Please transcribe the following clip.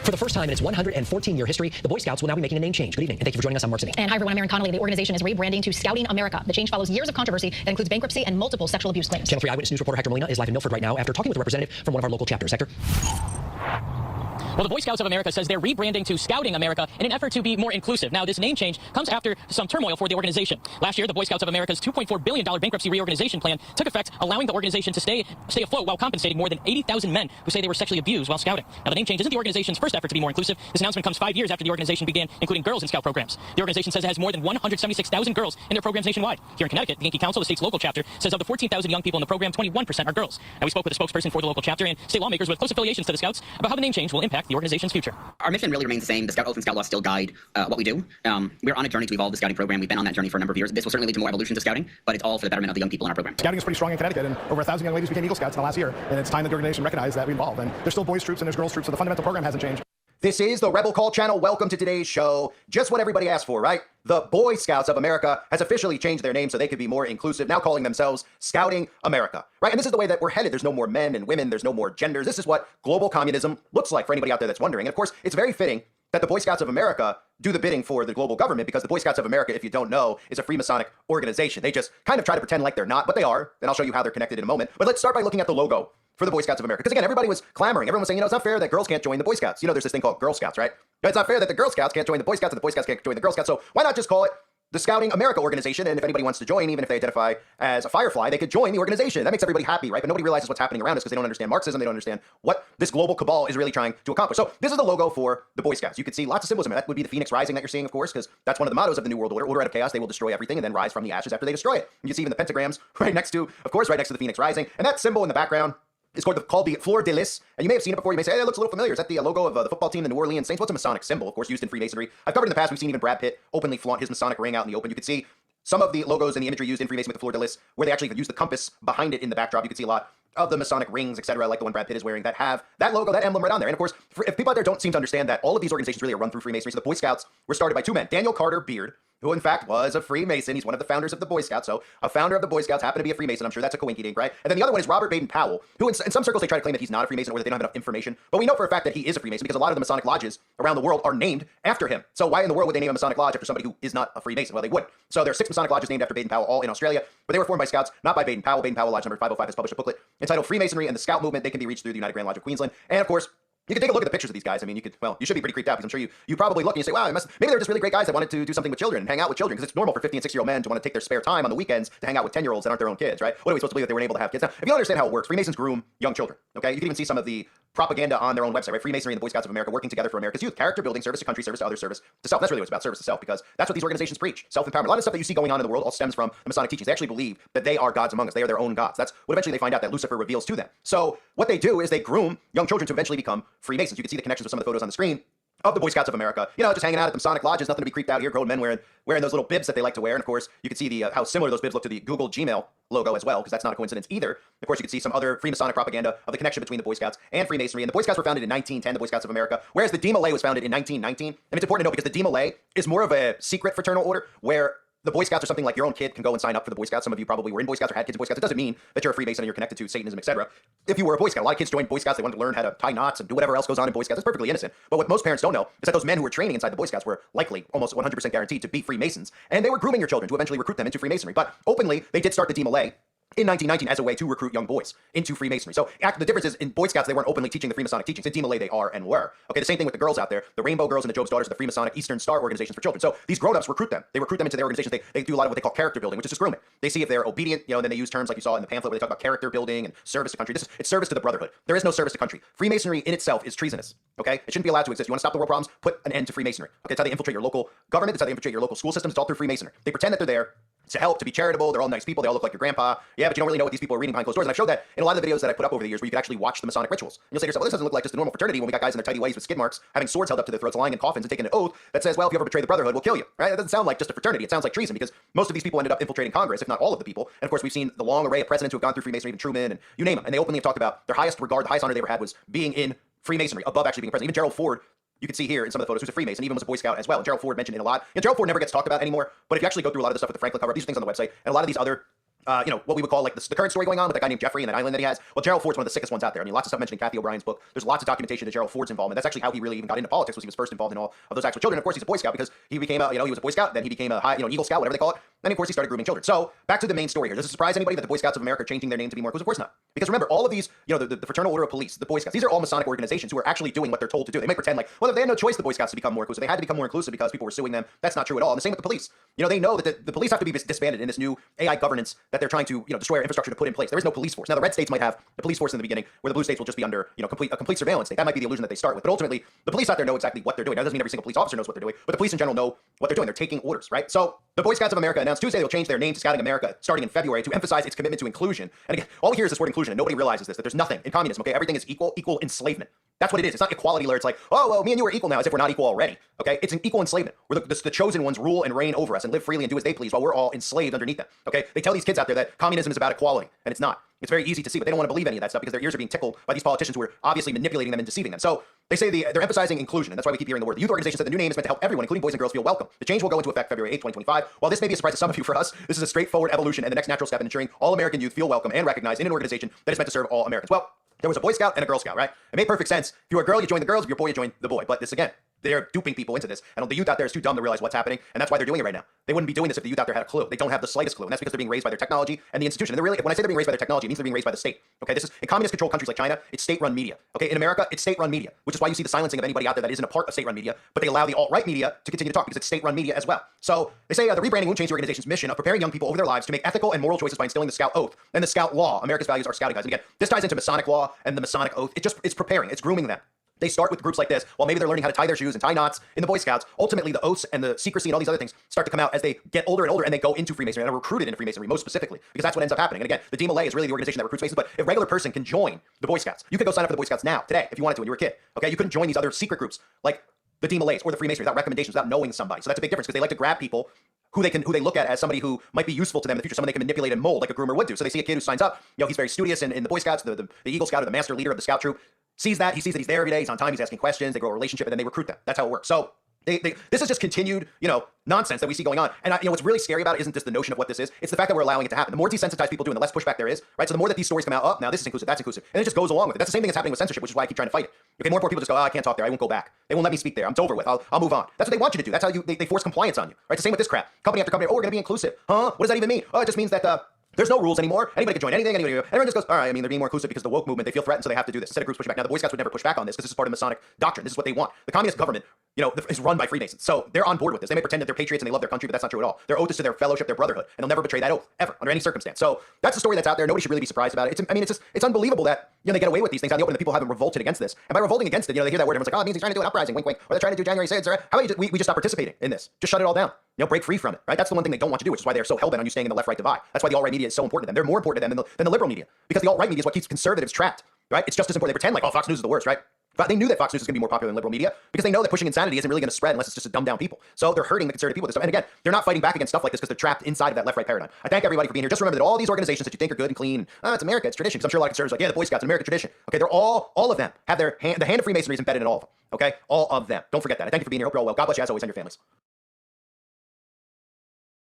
For the first time in its 114-year history, the Boy Scouts will now be making a name change. Good evening, and thank you for joining us on Mark City. And hi everyone, I'm Aaron Connolly. The organization is rebranding to Scouting America. The change follows years of controversy that includes bankruptcy and multiple sexual abuse claims. Channel 3 Eyewitness News reporter Hector Molina is live in Milford right now after talking with a representative from one of our local chapters. Hector? Well, the Boy Scouts of America says they're rebranding to Scouting America in an effort to be more inclusive. Now, this name change comes after some turmoil for the organization. Last year, the Boy Scouts of America's $2.4 billion bankruptcy reorganization plan took effect, allowing the organization to stay afloat while compensating more than 80,000 men who say they were sexually abused while scouting. Now, the name change isn't the organization's first effort to be more inclusive. This announcement comes 5 years after the organization began including girls in scout programs. The organization says it has more than 176,000 girls in their programs nationwide. Here in Connecticut, the Yankee Council, the state's local chapter, says of the 14,000 young people in the program, 21% are girls. Now, we spoke with a spokesperson for the local chapter and state lawmakers with close affiliations to the Scouts about how the name change will impact the organization's future. Our mission really remains the same. The Scout Oath and Scout Law still guide what we do. We're on a journey to evolve the scouting program. We've been on that journey for a number of years. This will certainly lead to more evolution to scouting, but it's all for the betterment of the young people in our program. Scouting is pretty strong in Connecticut, and over 1,000 young ladies became Eagle Scouts in the last year, and it's time that the organization recognized that we evolve. And there's still boys troops and there's girls troops, so the fundamental program hasn't changed. This is the Rebel Call channel. Welcome to today's show. Just what everybody asked for, right? The Boy Scouts of America has officially changed their name so they could be more inclusive, now calling themselves Scouting America, right? And this is the way that we're headed. There's no more men and women. There's no more genders. This is what global communism looks like for anybody out there that's wondering. And of course, it's very fitting that the Boy Scouts of America do the bidding for the global government, because the Boy Scouts of America, if you don't know, is a Freemasonic organization. They just kind of try to pretend like they're not, but they are. And I'll show you how they're connected in a moment. But let's start by looking at the logo for the Boy Scouts of America. Because again, everybody was clamoring. Everyone was saying, it's not fair that girls can't join the Boy Scouts. There's this thing called Girl Scouts, right? It's not fair that the Girl Scouts can't join the Boy Scouts and the Boy Scouts can't join the Girl Scouts. So why not just call it the Scouting America organization? And if anybody wants to join, even if they identify as a Firefly, they could join the organization. That makes everybody happy, right? But nobody realizes what's happening around us because they don't understand Marxism. They don't understand what this global cabal is really trying to accomplish. So this is the logo for the Boy Scouts. You can see lots of symbolism. That would be the Phoenix Rising that you're seeing, of course, because that's one of the mottos of the New World Order. Order out of chaos. They will destroy everything and then rise from the ashes after they destroy it. You can see even the pentagrams right next to the Phoenix Rising. And that symbol in the background is called the Fleur de Lis, and you may have seen it before. You may say, hey, it looks a little familiar. Is that the logo of the football team, the New Orleans Saints? What's a Masonic symbol, of course, used in Freemasonry? I've covered in the past. We've seen even Brad Pitt openly flaunt his Masonic ring out in the open. You can see some of the logos and the imagery used in Freemasonry with the Fleur de Lis, where they actually use the compass behind it in the backdrop. You can see a lot of the Masonic rings, etc., like the one Brad Pitt is wearing, that have that logo, that emblem right on there. And of course, if people out there don't seem to understand that all of these organizations really are run through Freemasonry. So the Boy Scouts were started by two men, Daniel Carter Beard, who in fact was a Freemason. He's one of the founders of the Boy Scouts. So a founder of the Boy Scouts happened to be a Freemason. I'm sure that's a coinky-dink, right? And then the other one is Robert Baden-Powell, who in some circles they try to claim that he's not a Freemason or that they don't have enough information. But we know for a fact that he is a Freemason because a lot of the Masonic lodges around the world are named after him. So why in the world would they name a Masonic lodge after somebody who is not a Freemason? Well, they would. So there are 6 Masonic lodges named after Baden-Powell, all in Australia. But they were formed by Scouts, not by Baden-Powell. Baden-Powell Lodge number 505 has published a booklet entitled Freemasonry and the Scout Movement. They can be reached through the United Grand Lodge of Queensland. And of course, you can take a look at the pictures of these guys. I mean, you should be pretty creeped out because I'm sure you probably look and you say, wow, maybe they're just really great guys that wanted to do something with children and hang out with children, because it's normal for 50 and 60-year-old men to want to take their spare time on the weekends to hang out with 10-year-olds that aren't their own kids, right? What are we supposed to believe that they were able to have kids? Now, if you don't understand how it works, Freemasons groom young children, okay? You can even see some of the propaganda on their own website, right? Freemasonry and the Boy Scouts of America working together for America's youth. Character building, service to country, service to others, service to self. That's really what it's about, service to self, because that's what these organizations preach. Self-empowerment. A lot of stuff that you see going on in the world all stems from the Masonic teachings. They actually believe that they are gods among us. They are their own gods. That's what eventually they find out that Lucifer reveals to them. So what they do is they groom young children to eventually become Freemasons. You can see the connections with some of the photos on the screen of the Boy Scouts of America, just hanging out at the Masonic lodges, nothing to be creeped out here, grown men wearing those little bibs that they like to wear. And of course, you can see how similar those bibs look to the Google Gmail logo as well, because that's not a coincidence either. Of course, you can see some other Freemasonic propaganda of the connection between the Boy Scouts and Freemasonry. And the Boy Scouts were founded in 1910, the Boy Scouts of America, whereas the De Malay was founded in 1919. And it's important to know because the De Malay is more of a secret fraternal order where the Boy Scouts are something like your own kid can go and sign up for the Boy Scouts. Some of you probably were in Boy Scouts or had kids in Boy Scouts. It doesn't mean that you're a Freemason and you're connected to Satanism, etc. If you were a Boy Scout, a lot of kids joined Boy Scouts. They wanted to learn how to tie knots and do whatever else goes on in Boy Scouts. It's perfectly innocent. But what most parents don't know is that those men who were training inside the Boy Scouts were likely almost 100% guaranteed to be Freemasons. And they were grooming your children to eventually recruit them into Freemasonry. But openly, they did start the De Malay in 1919 as a way to recruit young boys into Freemasonry. So the difference is in Boy Scouts, they weren't openly teaching the Freemasonic teachings. In De Malay, they are and were. Okay, the same thing with the girls out there. The Rainbow Girls and the Job's Daughters are the Freemasonic Eastern Star organizations for children. So these grown-ups recruit them. They recruit them into their organizations. They do a lot of what they call character building, which is just grooming. They see if they're obedient, and then they use terms like you saw in the pamphlet where they talk about character building and service to country. It's service to the brotherhood. There is no service to country. Freemasonry in itself is treasonous, okay? It shouldn't be allowed to exist. You want to stop the world problems? Put an end to Freemasonry. Okay, that's how they infiltrate your local government. It's how they infiltrate your local school systems. It's all through Freemasonry. They pretend that they're there to help, to be charitable. They're all nice people. They all look like your grandpa. Yeah, but you don't really know what these people are reading behind closed doors. And I've showed that in a lot of the videos that I put up over the years where you can actually watch the Masonic rituals. And you'll say to yourself, well, this doesn't look like just a normal fraternity when we got guys in their tidy whities with skid marks, having swords held up to their throats, lying in coffins and taking an oath that says, well, if you ever betray the brotherhood, we'll kill you. Right? That doesn't sound like just a fraternity. It sounds like treason because most of these people ended up infiltrating Congress, if not all of the people. And of course, we've seen the long array of presidents who have gone through Freemasonry, even Truman and you name them. And they openly have talked about their highest regard, the highest honor they ever had was being in Freemasonry above actually being president. Even Gerald Ford, you can see here in some of the photos, who's a Freemason, even was a Boy Scout as well. And Gerald Ford mentioned it a lot. Gerald Ford never gets talked about anymore, but if you actually go through a lot of the stuff with the Franklin cover, these things on the website, and a lot of these other what we would call like the current story going on with that guy named Jeffrey and that island that he has. Well, Gerald Ford's one of the sickest ones out there. I mean, lots of stuff mentioned in Kathy O'Brien's book. There's lots of documentation of Gerald Ford's involvement. That's actually how he really even got into politics. Was he was first involved in all of those acts with children. Of course, he's a Boy Scout because he became he was a Boy Scout. Then he became a an Eagle Scout, whatever they call it. Then of course he started grooming children. So back to the main story here. Does it surprise anybody that the Boy Scouts of America are changing their name to be more inclusive? Of course not. Because remember, all of these, the Fraternal Order of Police, the Boy Scouts, these are all Masonic organizations who are actually doing what they're told to do. They might pretend like, well, they had no choice, the Boy Scouts, to become more inclusive. They had to become more inclusive because people were suing them. That's not true at all. And the same with the police. They know that the police have to be disbanded in this new AI governance that they're trying to, destroy our infrastructure to put in place. There is no police force. Now, the red states might have the police force in the beginning, where the blue states will just be under, a complete surveillance state. That might be the illusion that they start with. But ultimately, the police out there know exactly what they're doing. That doesn't mean every single police officer knows what they're doing, but the police in general know what they're doing. They're taking orders, right? So the Boy Scouts of America announced Tuesday they'll change their name to Scouting America starting in February to emphasize its commitment to inclusion. And again, all we hear is this word inclusion, and nobody realizes this, that there's nothing in communism, okay? Everything is equal enslavement. That's what it is. It's not equality where it's like, oh, well, me and you are equal now, as if we're not equal already, okay? It's an equal enslavement, where the chosen ones rule and reign over us and live freely and do as they please while we're all enslaved underneath them, okay? They tell these kids out there that communism is about equality, and it's not. It's very easy to see, but they don't want to believe any of that stuff because their ears are being tickled by these politicians who are obviously manipulating them and deceiving them. So they say they're emphasizing inclusion, and that's why we keep hearing the word. The youth organization said the new name is meant to help everyone, including boys and girls, feel welcome. The change will go into effect February 8, 2025. While this may be a surprise to some of you, for us, this is a straightforward evolution and the next natural step in ensuring all American youth feel welcome and recognized in an organization that is meant to serve all Americans. Well, there was a Boy Scout and a Girl Scout, right? It made perfect sense. If you were a girl, you joined the girls. If you're a boy, you joined the boy. But this, again, they're duping people into this. And the youth out there is too dumb to realize what's happening. And that's why they're doing it right now. They wouldn't be doing this if the youth out there had a clue. They don't have the slightest clue. And that's because they're being raised by their technology and the institution. And they're really, when I say they're being raised by their technology, it means they're being raised by the state. Okay, this is in communist controlled countries like China, it's state-run media. Okay, in America, it's state-run media, which is why you see the silencing of anybody out there that isn't a part of state-run media, but they allow the alt-right media to continue to talk because it's state-run media as well. So they say the rebranding won't change the organization's mission of preparing young people over their lives to make ethical and moral choices by instilling the Scout oath and the Scout law. America's values are scouting, guys. And again, this ties into Masonic law and the Masonic oath. It's preparing, it's grooming them. They start with groups like this, while maybe they're learning how to tie their shoes and tie knots in the Boy Scouts. Ultimately, the oaths and the secrecy and all these other things start to come out as they get older and older, and they go into Freemasonry and are recruited into Freemasonry most specifically, because that's what ends up happening. And again, the DMLA is really the organization that recruits Masons, but a regular person can join the Boy Scouts. You could go sign up for the Boy Scouts now, today, if you wanted to when you were a kid. Okay, you couldn't join these other secret groups like the DMLAs or the Freemasonry without recommendations, without knowing somebody. So that's a big difference because they like to grab people who they look at as somebody who might be useful to them in the future, someone they can manipulate and mold like a groomer would do. So they see a kid who signs up, he's very studious in the Boy Scouts, the Eagle Scout or the master leader of the Scout troop, sees that he's there every day, he's on time, he's asking questions, they grow a relationship, and then they recruit them. That's how it works. So this is just continued, nonsense that we see going on. And what's really scary about it isn't just the notion of what this is, it's the fact that we're allowing it to happen. The more desensitized people do and the less pushback there is, right? So the more that these stories come out, oh, now this is inclusive, that's inclusive. And it just goes along with it. That's the same thing that's happening with censorship, which is why I keep trying to fight it. Okay, more and more people just go, oh, I can't talk there, I won't go back. They won't let me speak there, it's over with, I'll move on. That's what they want you to do. That's how they force compliance on you, right? It's the same with this crap. Company after company, oh, we're gonna be inclusive. Huh? What does that even mean? Oh, it just means that there's no rules anymore. Anybody can join anything. Everyone just goes, all right, they're being more inclusive because the woke movement, they feel threatened, so they have to do this. Instead of groups pushing back. Now, the Boy Scouts would never push back on this because this is part of Masonic doctrine. This is what they want. The communist government, is run by Freemasons. So they're on board with this. They may pretend that they're patriots and they love their country, but that's not true at all. Their oath is to their fellowship, their brotherhood, and they'll never betray that oath, ever, under any circumstance. So that's the story that's out there. Nobody should really be surprised about it. It's unbelievable that, they get away with these things out in the open, that people haven't revolted against this. And by revolting against it, they hear that word, everyone's like, oh, it means he's trying to do an uprising, wink, wink, or they're trying to do January 6th, or how about we just stop participating in this? Just shut it all down. Break free from it, right? That's the one thing they don't want you to do, which is why they're so hellbent on you staying in the left-right divide. That's why the alt-right media is so important to them. They're more important to them than the liberal media, because the alt-right media is what keeps conservatives trapped, right? It's just as important. They pretend like, oh, Fox News is the worst, right? But they knew that Fox News is going to be more popular than liberal media because they know that pushing insanity isn't really going to spread unless it's just to dumb down people. So they're hurting the conservative people with this stuff. And again, they're not fighting back against stuff like this because they're trapped inside of that left-right paradigm. I thank everybody for being here. Just remember that all these organizations that you think are good and clean, it's America, it's tradition. Because I'm sure a lot of conservatives are like, yeah, the Boy Scouts, American tradition. Okay, they're all of them have the hand of Freemasonry is embedded in all of them. Okay, all of them. Don't forget that. I thank you for being here. Hope you're all well. God bless you as always and your families.